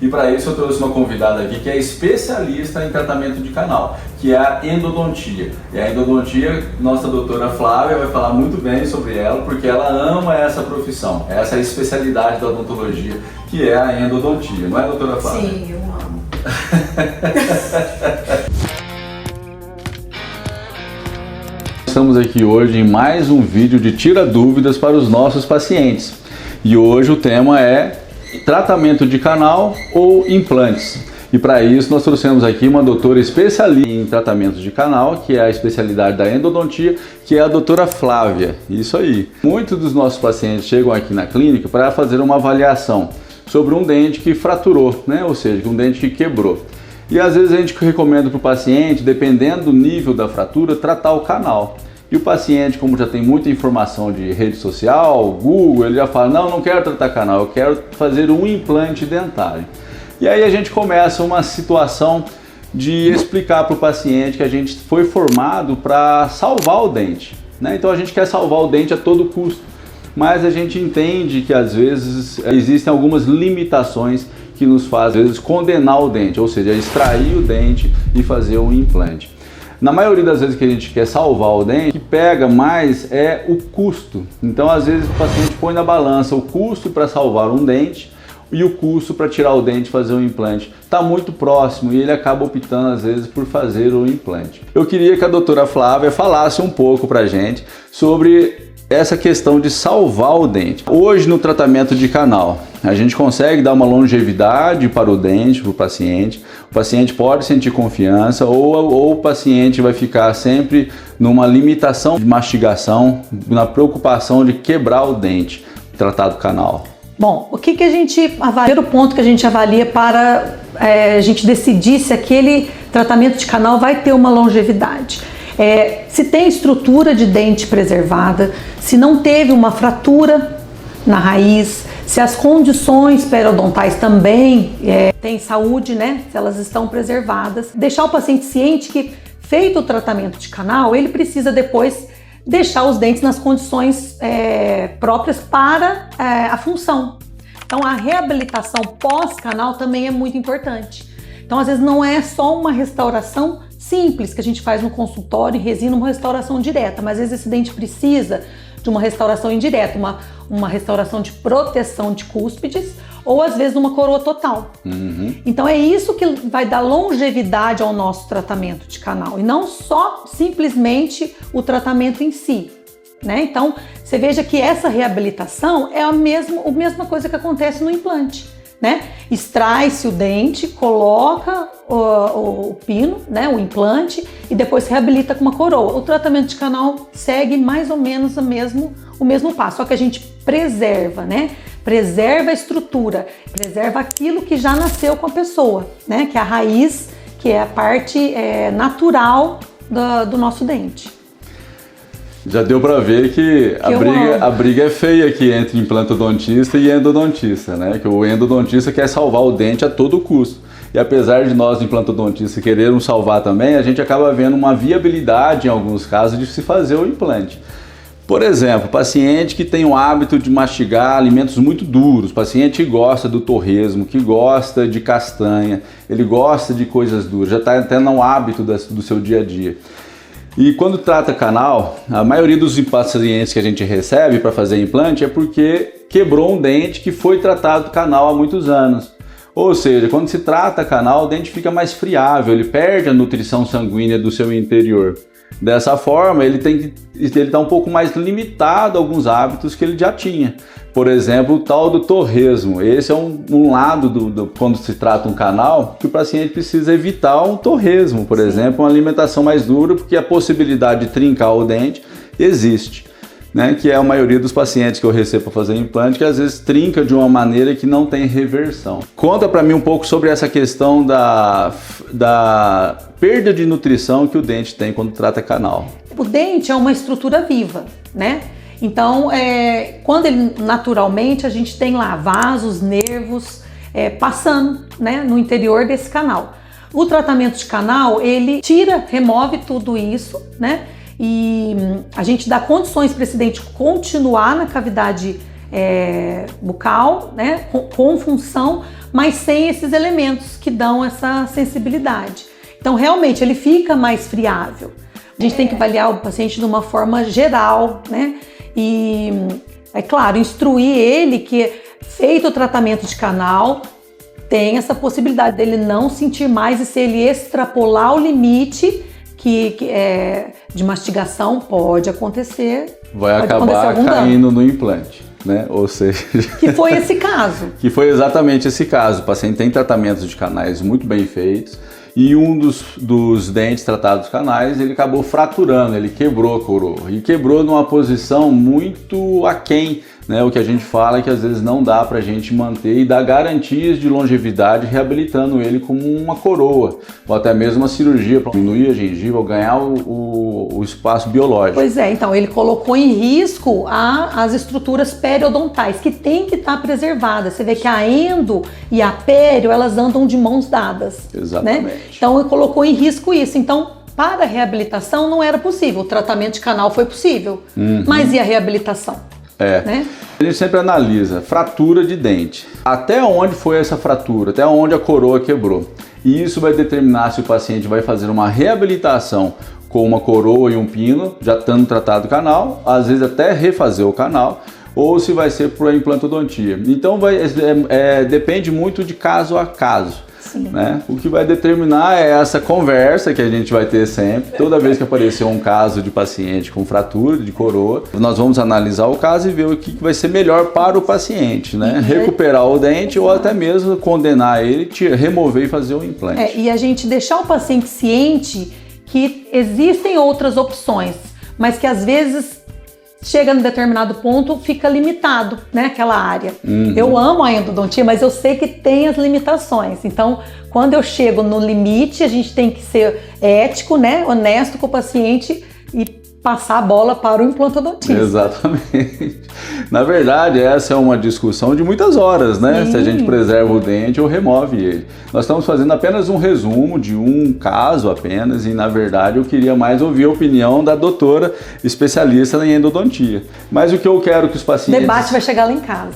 E para isso eu trouxe uma convidada aqui que é especialista em tratamento de canal, que é a endodontia. E a endodontia, nossa doutora Flávia vai falar muito bem sobre ela, porque ela ama essa profissão, essa é a especialidade da odontologia, que é a endodontia, não é, doutora Flávia? Sim, eu amo. Estamos aqui hoje em mais um vídeo de Tira Dúvidas para os nossos pacientes. E hoje o tema é tratamento de canal ou implantes. E para isso nós trouxemos aqui uma doutora especialista em tratamentos de canal, que é a especialidade da endodontia, que é a doutora Flávia. Isso aí. Muitos dos nossos pacientes chegam aqui na clínica para fazer uma avaliação sobre um dente que fraturou, né? Ou seja, um dente que quebrou. E às vezes a gente recomenda para o paciente, dependendo do nível da fratura, tratar o canal. E o paciente, como já tem muita informação de rede social, Google, ele já fala, não quero tratar canal, eu quero fazer um implante dentário. E aí a gente começa uma situação de explicar para o paciente que a gente foi formado para salvar o dente, né? Então a gente quer salvar o dente a todo custo, mas a gente entende que às vezes existem algumas limitações que nos faz, às vezes, condenar o dente, ou seja, extrair o dente e fazer um implante. Na maioria das vezes que a gente quer salvar o dente, o que pega mais é o custo. Então, às vezes, o paciente põe na balança o custo para salvar um dente e o custo para tirar o dente e fazer um implante. Está muito próximo e ele acaba optando, às vezes, por fazer o implante. Eu queria que a doutora Flávia falasse um pouco para a gente sobre essa questão de salvar o dente. Hoje, no tratamento de canal, a gente consegue dar uma longevidade para o dente, para o paciente. O paciente pode sentir confiança ou o paciente vai ficar sempre numa limitação de mastigação, na preocupação de quebrar o dente, tratar do canal. Bom, o que a gente avalia, o ponto que a gente avalia para a gente decidir se aquele tratamento de canal vai ter uma longevidade. Se tem estrutura de dente preservada, se não teve uma fratura na raiz, se as condições periodontais também têm saúde, né? Se elas estão preservadas. Deixar o paciente ciente que, feito o tratamento de canal, ele precisa depois deixar os dentes nas condições próprias para a função. Então a reabilitação pós-canal também é muito importante. Então às vezes não é só uma restauração simples que a gente faz no consultório e resina, uma restauração direta, mas às vezes esse dente precisa de uma restauração indireta, uma restauração de proteção de cúspides ou às vezes uma coroa total. Então é isso que vai dar longevidade ao nosso tratamento de canal e não só simplesmente o tratamento em si, né? Então você veja que essa reabilitação é a mesma coisa que acontece no implante, né? Extrai-se o dente, coloca o pino, né, o implante, e depois reabilita com uma coroa. O tratamento de canal segue mais ou menos o mesmo passo, só que a gente preserva, né? Preserva a estrutura, preserva aquilo que já nasceu com a pessoa, né? Que é a raiz, que é a parte natural do nosso dente. Já deu para ver que a briga é feia aqui entre implantodontista e endodontista, né? Que o endodontista quer salvar o dente a todo custo. E apesar de nós, implantodontistas, querermos salvar também, a gente acaba vendo uma viabilidade, em alguns casos, de se fazer o implante. Por exemplo, paciente que tem o hábito de mastigar alimentos muito duros, paciente que gosta do torresmo, que gosta de castanha, ele gosta de coisas duras, já está tendo um hábito do seu dia a dia. E quando trata canal, a maioria dos pacientes que a gente recebe para fazer implante é porque quebrou um dente que foi tratado canal há muitos anos. Ou seja, quando se trata canal, o dente fica mais friável, ele perde a nutrição sanguínea do seu interior. Dessa forma, ele está um pouco mais limitado a alguns hábitos que ele já tinha. Por exemplo, o tal do torresmo. Esse é um lado quando se trata um canal que o paciente precisa evitar um torresmo, por exemplo, uma alimentação mais dura, porque a possibilidade de trincar o dente existe, né? Que é a maioria dos pacientes que eu recebo para fazer implante, que às vezes trinca de uma maneira que não tem reversão. Conta para mim um pouco sobre essa questão da perda de nutrição que o dente tem quando trata canal. O dente é uma estrutura viva, né? Então, quando ele naturalmente, a gente tem lá vasos, nervos passando, né, no interior desse canal. O tratamento de canal, ele remove tudo isso, né? E a gente dá condições para esse dente continuar na cavidade bucal, né, com função, mas sem esses elementos que dão essa sensibilidade. Então, realmente, ele fica mais friável. A gente tem que avaliar o paciente de uma forma geral, né? E, é claro, instruir ele que, feito o tratamento de canal, tem essa possibilidade dele não sentir mais, e se ele extrapolar o limite de mastigação, pode acontecer. Vai acabar caindo no implante, né? Ou seja... Que foi esse caso. Que foi exatamente esse caso. O paciente tem tratamentos de canais muito bem feitos, e um dos dentes tratados canais, ele acabou fraturando, ele quebrou a coroa. E quebrou numa posição muito aquém, né? O que a gente fala é que às vezes não dá pra gente manter e dar garantias de longevidade reabilitando ele como uma coroa, ou até mesmo uma cirurgia para diminuir a gengiva ou ganhar o espaço biológico. Pois é, então ele colocou em risco as estruturas periodontais, que tem que estar preservadas. Você vê que a endo e a pério, elas andam de mãos dadas. Exatamente. Né? Então ele colocou em risco isso. Então, para a reabilitação não era possível. O tratamento de canal foi possível, mas e a reabilitação? Né? A gente sempre analisa fratura de dente. Até onde foi essa fratura? Até onde a coroa quebrou? E isso vai determinar se o paciente vai fazer uma reabilitação com uma coroa e um pino, já estando tratado o canal, às vezes até refazer o canal, ou se vai ser por implantodontia. Então depende muito de caso a caso. Né? O que vai determinar é essa conversa que a gente vai ter sempre. Toda vez que aparecer um caso de paciente com fratura de coroa, nós vamos analisar o caso e ver o que vai ser melhor para o paciente, né? Recuperar o dente ou até mesmo condenar ele, remover e fazer um implante. E a gente deixar o paciente ciente que existem outras opções, mas que às vezes chega num determinado ponto, fica limitado, né, aquela área. Eu amo a endodontia, mas eu sei que tem as limitações. Então, quando eu chego no limite, a gente tem que ser ético, né, honesto com o paciente e passar a bola para o implantodontista. Exatamente. Na verdade, essa é uma discussão de muitas horas, né? Sim. Se a gente preserva o dente ou remove ele. Nós estamos fazendo apenas um resumo de um caso apenas, e na verdade eu queria mais ouvir a opinião da doutora especialista em endodontia. Mas o que eu quero que os pacientes... O debate vai chegar lá em casa.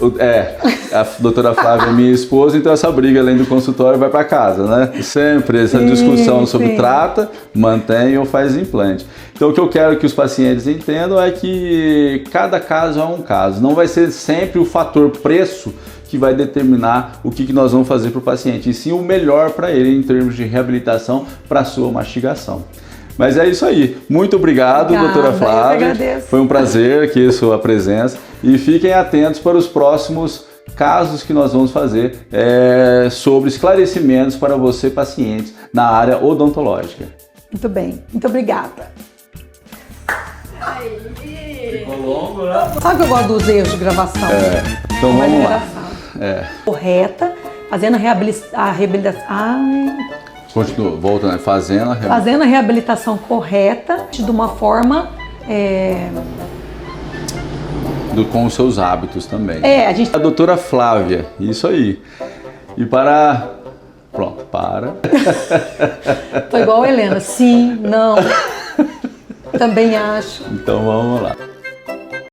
A doutora Flávia é minha esposa, então essa briga além do consultório vai para casa, né? Sempre essa discussão sobre trata, mantém ou faz implante. Então o que eu quero que os pacientes entendam é que cada caso é um caso. Não vai ser sempre o fator preço que vai determinar o que nós vamos fazer para o paciente, e sim o melhor para ele em termos de reabilitação para a sua mastigação. Mas é isso aí. Muito obrigado, doutora Flávia. Eu agradeço. Foi um prazer aqui a sua presença. E fiquem atentos para os próximos casos que nós vamos fazer sobre esclarecimentos para você, pacientes, na área odontológica. Muito bem. Muito obrigada. Ficou longo, né? Sabe que eu gosto dos erros de gravação? Então vamos lá. Correta, fazendo a reabilitação. Continua, volta, né? Fazendo a reabilitação correta, de uma forma... com os seus hábitos também. A doutora Flávia, isso aí. E para... Pronto, para. Tô igual a Helena, sim, não... Também acho. Então vamos lá.